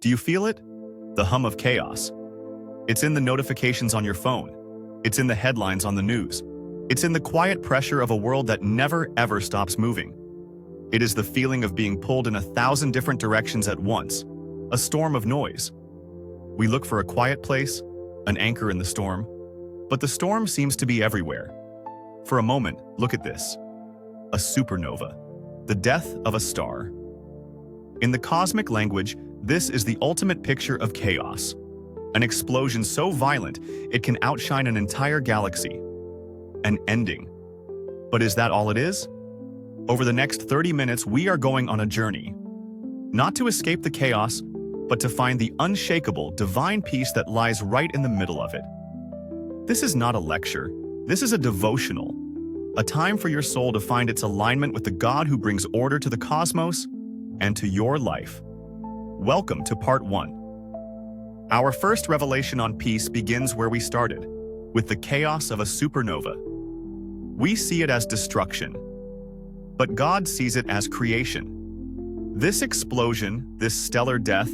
Do you feel it? The hum of chaos. It's in the notifications on your phone. It's in the headlines on the news. It's in the quiet pressure of a world that never ever stops moving. It is the feeling of being pulled in 1,000 different directions at once, a storm of noise. We look for a quiet place, an anchor in the storm, but the storm seems to be everywhere. For a moment, look at this. A supernova, the death of a star. In the cosmic language, this is the ultimate picture of chaos. An explosion so violent, it can outshine an entire galaxy. An ending. But is that all it is? Over the next 30 minutes, we are going on a journey. Not to escape the chaos, but to find the unshakable, divine peace that lies right in the middle of it. This is not a lecture. This is a devotional. A time for your soul to find its alignment with the God who brings order to the cosmos and to your life. Welcome to Part 1. Our first revelation on peace begins where we started, with the chaos of a supernova. We see it as destruction, but God sees it as creation. This explosion, this stellar death,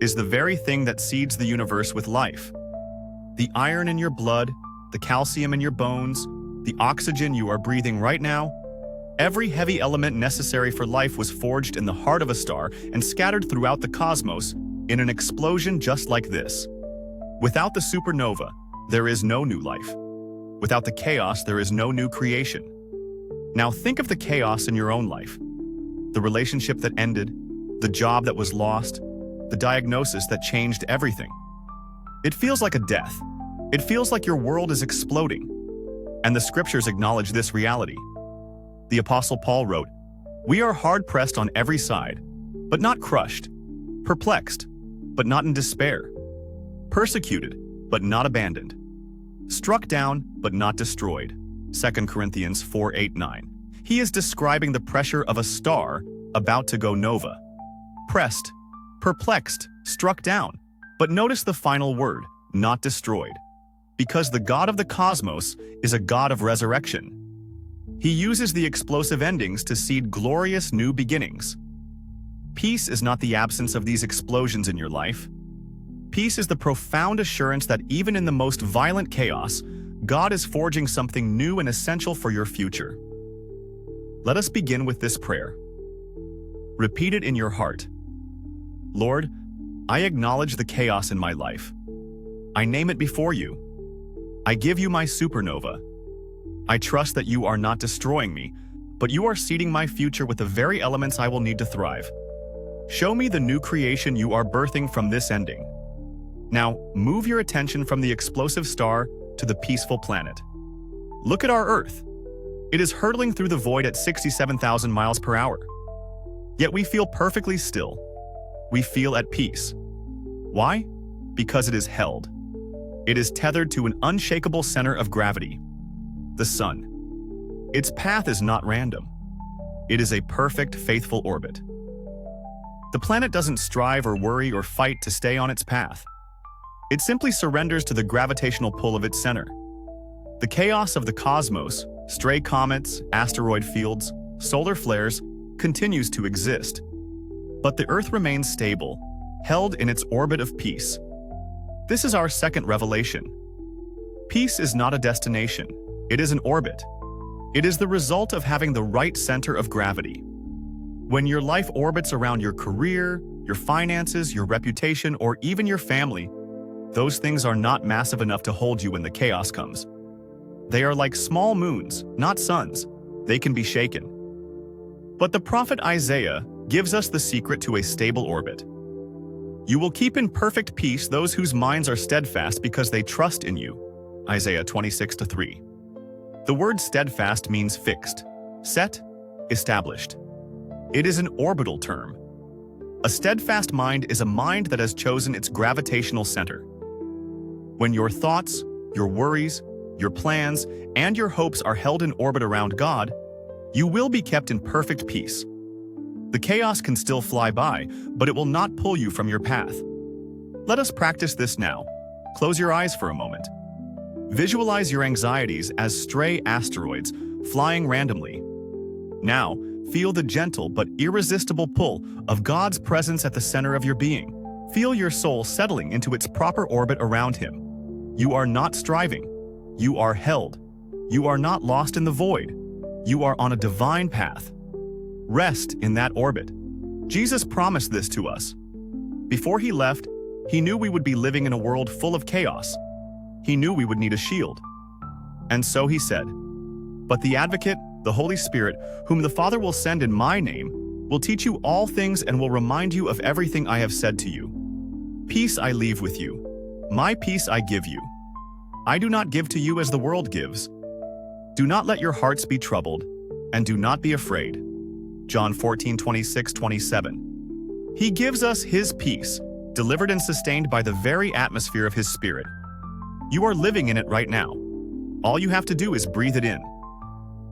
is the very thing that seeds the universe with life. The iron in your blood, the calcium in your bones, the oxygen you are breathing right now, every heavy element necessary for life was forged in the heart of a star and scattered throughout the cosmos in an explosion just like this. Without the supernova, there is no new life. Without the chaos, there is no new creation. Now think of the chaos in your own life. The relationship that ended, the job that was lost, the diagnosis that changed everything. It feels like a death. It feels like your world is exploding. And the scriptures acknowledge this reality. The Apostle Paul wrote, "We are hard-pressed on every side, but not crushed, perplexed, but not in despair, persecuted, but not abandoned, struck down, but not destroyed." 2 Corinthians 4:8-9. He is describing the pressure of a star about to go nova. Pressed, perplexed, struck down. But notice the final word, not destroyed. Because the God of the cosmos is a God of resurrection. He uses the explosive endings to seed glorious new beginnings. Peace is not the absence of these explosions in your life. Peace is the profound assurance that even in the most violent chaos, God is forging something new and essential for your future. Let us begin with this prayer. Repeat it in your heart. Lord, I acknowledge the chaos in my life. I name it before you. I give you my supernova. I trust that you are not destroying me, but you are seeding my future with the very elements I will need to thrive. Show me the new creation you are birthing from this ending. Now, move your attention from the explosive star to the peaceful planet. Look at our Earth. It is hurtling through the void at 67,000 miles per hour. Yet we feel perfectly still. We feel at peace. Why? Because it is held. It is tethered to an unshakable center of gravity, the sun. Its path is not random. It is a perfect, faithful orbit. The planet doesn't strive or worry or fight to stay on its path. It simply surrenders to the gravitational pull of its center. The chaos of the cosmos, stray comets, asteroid fields, solar flares, continues to exist. But the Earth remains stable, held in its orbit of peace. This is our second revelation. Peace is not a destination. It is an orbit. It is the result of having the right center of gravity. When your life orbits around your career, your finances, your reputation, or even your family, those things are not massive enough to hold you when the chaos comes. They are like small moons, not suns. They can be shaken. But the prophet Isaiah gives us the secret to a stable orbit. You will keep in perfect peace those whose minds are steadfast because they trust in you. Isaiah 26:3. The word steadfast means fixed, set, established. It is an orbital term. A steadfast mind is a mind that has chosen its gravitational center. When your thoughts, your worries, your plans, and your hopes are held in orbit around God, you will be kept in perfect peace. The chaos can still fly by, but it will not pull you from your path. Let us practice this now. Close your eyes for a moment. Visualize your anxieties as stray asteroids flying randomly. Now, feel the gentle but irresistible pull of God's presence at the center of your being. Feel your soul settling into its proper orbit around him. You are not striving. You are held. You are not lost in the void. You are on a divine path. Rest in that orbit. Jesus promised this to us. Before he left, he knew we would be living in a world full of chaos. He knew we would need a shield. And so he said, "But the Advocate, the Holy Spirit, whom the Father will send in my name, will teach you all things and will remind you of everything I have said to you. Peace I leave with you. My peace I give you. I do not give to you as the world gives. Do not let your hearts be troubled, and do not be afraid." John 14:26-27. He gives us his peace, delivered and sustained by the very atmosphere of his Spirit. You are living in it right now. All you have to do is breathe it in.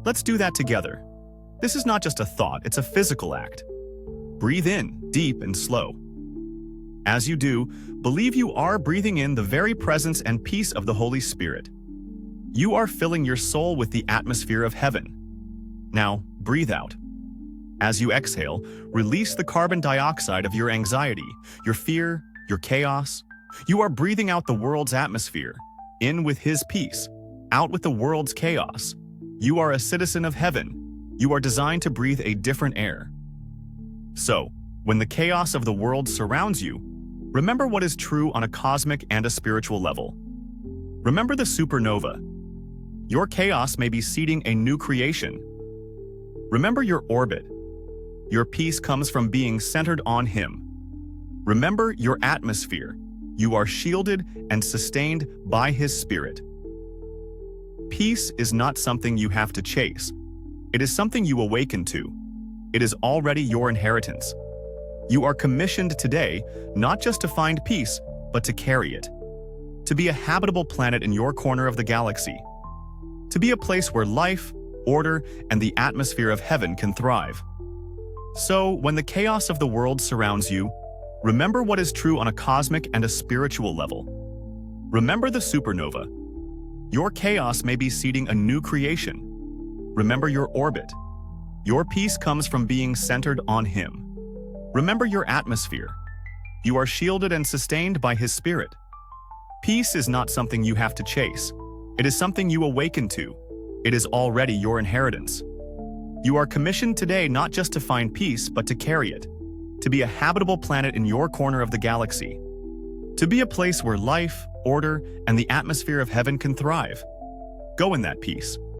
Let's do that together. This is not just a thought, it's a physical act. Breathe in, deep and slow. As you do, believe you are breathing in the very presence and peace of the Holy Spirit. You are filling your soul with the atmosphere of heaven. Now, breathe out. As you exhale, release the carbon dioxide of your anxiety, your fear, your chaos. You are breathing out the world's atmosphere, in with his peace, out with the world's chaos. You are a citizen of heaven. You are designed to breathe a different air. So, when the chaos of the world surrounds you, remember what is true on a cosmic and a spiritual level. Remember the supernova. Your chaos may be seeding a new creation. Remember your orbit. Your peace comes from being centered on him. Remember your atmosphere. You are shielded and sustained by his Spirit. Peace is not something you have to chase. It is something you awaken to. It is already your inheritance. You are commissioned today not just to find peace, but to carry it. To be a habitable planet in your corner of the galaxy. To be a place where life, order, and the atmosphere of heaven can thrive. So, when the chaos of the world surrounds you, remember what is true on a cosmic and a spiritual level. Remember the supernova. Your chaos may be seeding a new creation. Remember your orbit. Your peace comes from being centered on him. Remember your atmosphere. You are shielded and sustained by his Spirit. Peace is not something you have to chase. It is something you awaken to. It is already your inheritance. You are commissioned today not just to find peace, but to carry it. To be a habitable planet in your corner of the galaxy. To be a place where life, order, and the atmosphere of heaven can thrive. Go in that peace.